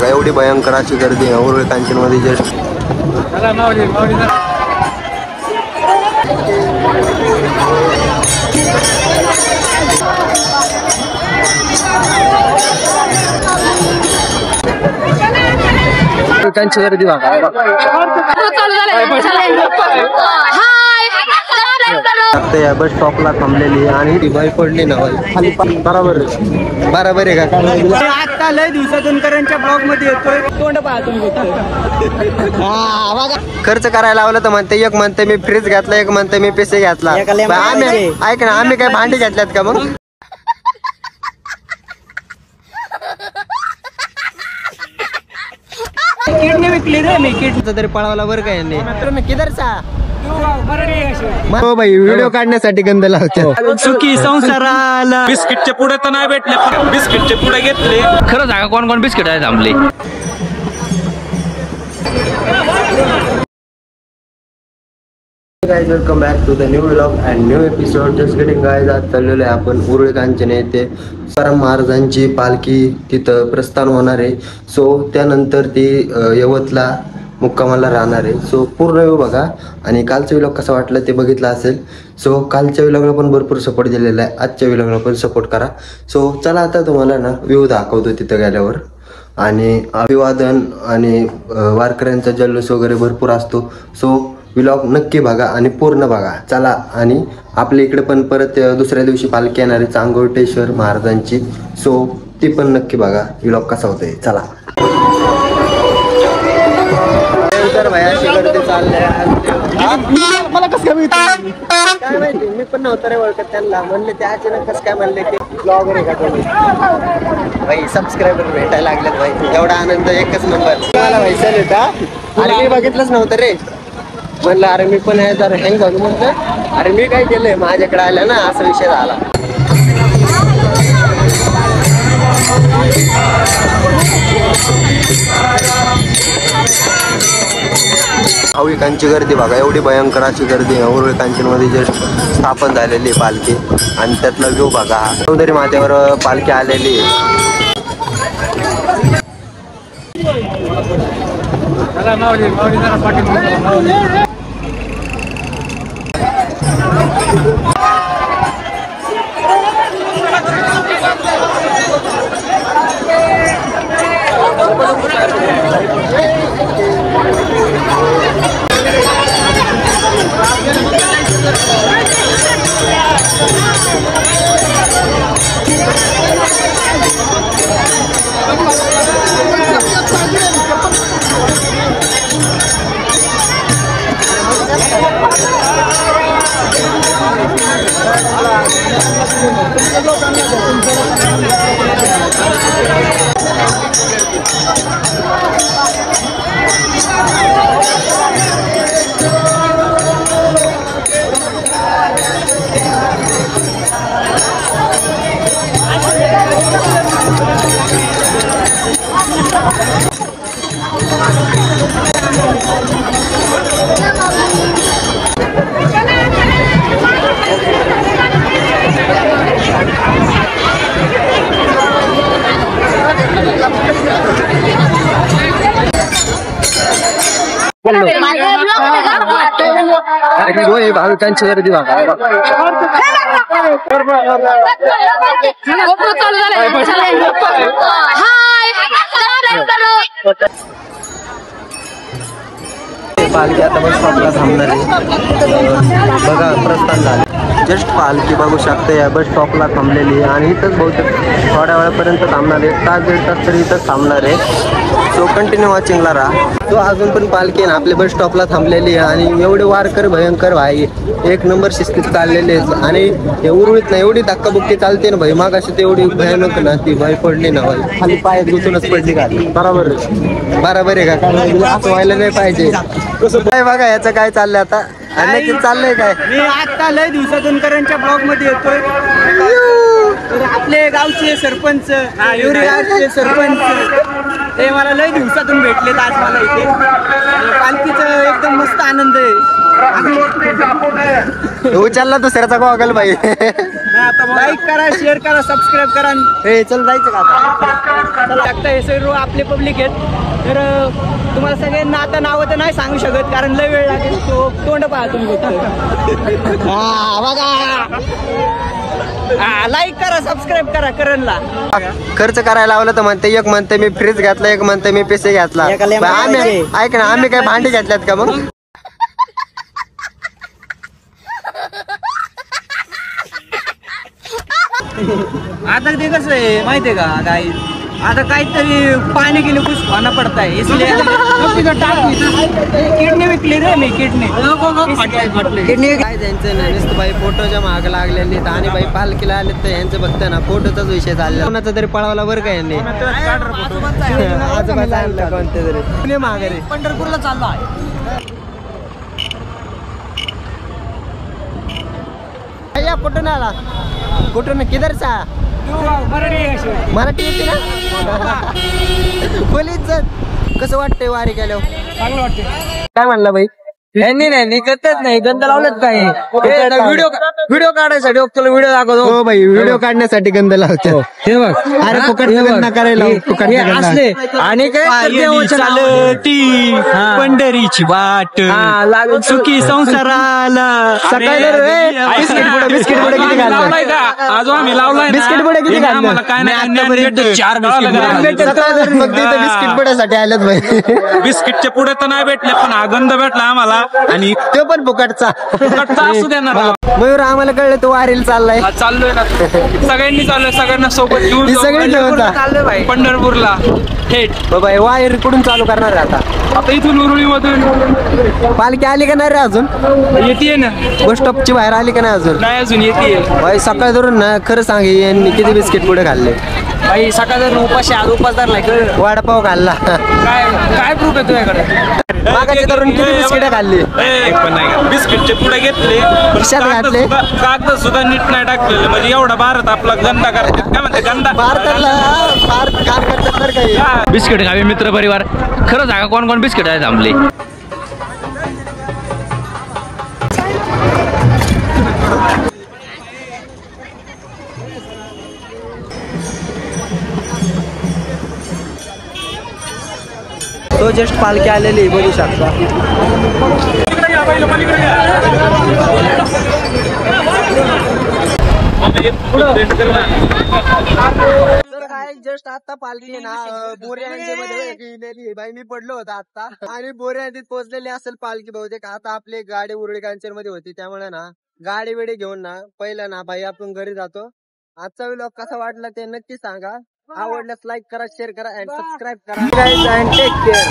एवढी भयंकर अशी गर्दी आहे उरुळी कांचन मध्ये जस्ट कांची गर्दी या बस स्टॉपला थांबलेली आणि ती बाई पडली ना खाली बरोबर बरोबर आहे का? आता लय दिवसातून करणच्या ब्लॉग मध्ये येतोय तोंड पाहतो खर्च करायला लावलं तर म्हणते एक म्हणते मी फ्रीज घेतला एक म्हणते मी पीसी घेतला आम्ही ऐक ना आम्ही काय भांडी घेतल्यात का मग किडनी विकली रे मी किडनीचा तरी पळावला बरं काय मी किधरचा हो भाई व्हिडिओ काढण्यासाठी गंध लावतो सुखी संसाराला बिस्किटचे पुढे तर नाही भेटले बिस्किटचे पुढे घेतले खरं सांगा कोण कोण बिस्किट आहे थांबले guys welcome back to the new vlog and new episode just getting guys आज चाललेलो आहे आपण उरुळी कांचन येथे तुकाराम महाराजांची पालखी तिथं प्रस्थान होणार आहे सो त्यानंतर ती यवतला मुक्कामाला राहणार आहे सो पूर्ण व्ह्यू बघा आणि कालचा व्लॉग कसा वाटला ते बघितलं असेल सो कालच्या व्लॉगला पण भरपूर सपोर्ट दिलेला आहे आजच्या व्लॉगला पण सपोर्ट करा सो चला आता तुम्हाला ना व्ह्यू दाखवतो तिथं गेल्यावर आणि अभिवादन आणि वारकऱ्यांचा जल्लोष वगैरे भरपूर असतो सो व्लॉग नक्की बघा आणि पूर्ण बघा चला आणि आपल्या इकडे पण परत दुसऱ्या दिवशी पालखी येणार आहे चांगोटेश्वर महाराजांची सो ती पण नक्की बघा व्लॉग कसा होतोय चला मला कसं काय माहिती मी पण नव्हतं रे ओळखत त्यांना म्हणले ते अचानक कसं काय म्हणले ते ब्लॉगर आहे का भाई सबस्क्रायबर भेटायला लागलेत भाई एवढा आनंद एकच नंबर मला व्हायचं होता अरे मी बघितलंच नव्हतं रे म्हणलं अरे मी पण आहे जरा हँग झालो म्हणलं अरे मी काय केलंय माझ्याकडे आलं ना असा विषय झाला भाविकांची गर्दी बघा एवढी भयंकर अशी गर्दी आहे उरुळी कांचन मध्ये जस्ट स्थापन झालेली पालखी आणि त्यातला व्ह्यू बघा चौधरी माथ्यावर पालखी आलेली भाविकांची गर्दी बघा पालखी आता बस स्टॉपला थांबणार आहे बघा प्रस्थान झालं जस्ट पालखी बघू शकते या बस स्टॉपला थांबलेली आहे आणि इथंच बहुतेक थोड्या वेळापर्यंत थांबणार आहे तास दीड तास तरी इथंच थांबणार आहे सो कंटिन्यू वॉचिंगला राहा तो अजून पण पालखी आहे आपल्या बस स्टॉपला थांबलेली आहे आणि एवढे वारकर भयंकर भाई एक नंबर शिस्तीत चाललेले आहेत आणि उरुळीत ना एवढी धक्काबुक्की चालते ना भाई माग अशी ते एवढी भयानक ना ती भाई पडली ना भाई खाली पायात घुसूनच पडली का बरोबर आहे का असं व्हायला नाही पाहिजे कसं काय बघा याचं काय चाललंय आता आणि चाललंय काय मी आता लय दिवसातून करणच्या ब्लॉग मध्ये येतोय तर आपले गावचे सरपंच गावचे सरपंच ते मला लय दिवसातून भेटलेत आज मला इथे पालखीचं एकदम मस्त आनंद आहे उचलला दुसऱ्याचा गॉगल बाई. लाईक करा, शेअर करा, सबस्क्राईब करा. हे चल जायचं का आता? लागतं हे सर्व आपले पब्लिक आहेत. तर तुम्हाला सगळ्यांना आता नावं तर नाही सांगू शकत कारण लय वेळ लागेल. तो तोंड पाहा तुम्ही फक्त. लाईक करा, सबस्क्राईब करा करणला. खर्च करायला लावलं तर म्हणते, एक म्हणते मी फ्रीज घेतला, एक म्हणते मी पीसी घेतला. आम्ही ऐक ना, आम्ही काय भांडी घेतल्यात का मग? आता ते कसं आहे माहितीये का काय, आता काहीतरी पाणी गेले कुछ खाना पडता है इसलिए किडनी विकली रे मी. किडनी काय त्यांचं ना नुसतं बाई फोटोच्या माग लागलेले आणि बाई पालखीला आले तर यांचं बघतं ना फोटोचाच विषय चालला. कोणाचा तरी पळावला बरं का यांनी. आजोबाचा आणला कोणते तरी माघारी पंढरपूरला चाललो आहे. कुठून आला? कुठून? किधरचा? मराठी येते ना? पोलीस. कसं वाटतंय वारी केल्यावर? चांगलं वाटतं. काय म्हणला बाई? यांनी नाही करतच नाही, गंध लावलंच काय. व्हिडिओ काढायसाठी तुला व्हिडिओ दाखवतो. हो बाई, व्हिडिओ काढण्यासाठी गंध लावतो. हे बघ, अरे फुकट गंध करायला फुकट असले आणि काय पंढरीची वाट सुखी संसाराला बिस्किट पुढे किती घाललाय? आजो आम्ही लावलाय बिस्किट पुढे किती घाललं? आम्हाला काय नाही 4 बिस्किट पुढ्यासाठी आलेत बाई. बिस्किटचे पुढे तर नाही भेटले पण हा गंध भेटला आम्हाला. आणि तो पण फुकटचा असू देणार. मयूर आम्हाला कळलं तो वारीला चाललाय. चाललोय ना, सगळ्यांनी चाललोय, सगळ्यांना सोबत घेऊन ही सगळी चाललोय बाई. पंढरपूरला थेट. बाबा वायर कुठून चालू करणार आहे आता? आता इथून उरुळी मधून पालखी आली का नाही रे अजून? येते ना, बस स्टॉपची बाहेर आली का नाही अजून? नाही अजून येते. बाई सकाळ धरून ना खरं सांग यांनी किती बिस्किट पुढे खाल्ले? बाई सकाळ उपाशी आज उपास धरलाय. वडापाव खाल्ला. काय काय प्रूफ आहे तुझ्याकडे? मागाचे धरून किती बिस्किट खाल्ली? एक पण नाही. बिस्किटचे पुढे घेतले पण खिशात घातले? कागद सुद्धा नीट नाही टाकलेले. म्हणजे एवढा भारत आपला गंदा करतात. काय म्हणते गंदा? भारतातला भारत काम करतात तर काही. बिस्किट खावे मित्र परिवार. खरं सांगा कोण कोण बिस्किट आहे थांबले? तो जस्ट पालखी आलेली बघू शकता. जस्ट आता पालखी ना बोऱ्यांमध्ये गेलेली बाई. मी पडलो होतो आता आणि बोऱ्यांमध्ये पोहोचलेली असेल पालखी बहुतेक. आता आपली गाडी उरुळी कांचन मध्ये होती त्यामुळे ना गाडी वेडी घेऊन ना पहिलं ना बाई आपण घरी जातो. आजचा व्लॉग कसा वाटला ते नक्की सांगा. आवडल्यास लाईक करा, शेअर करा अँड सबस्क्राईब करा. Guys and take care.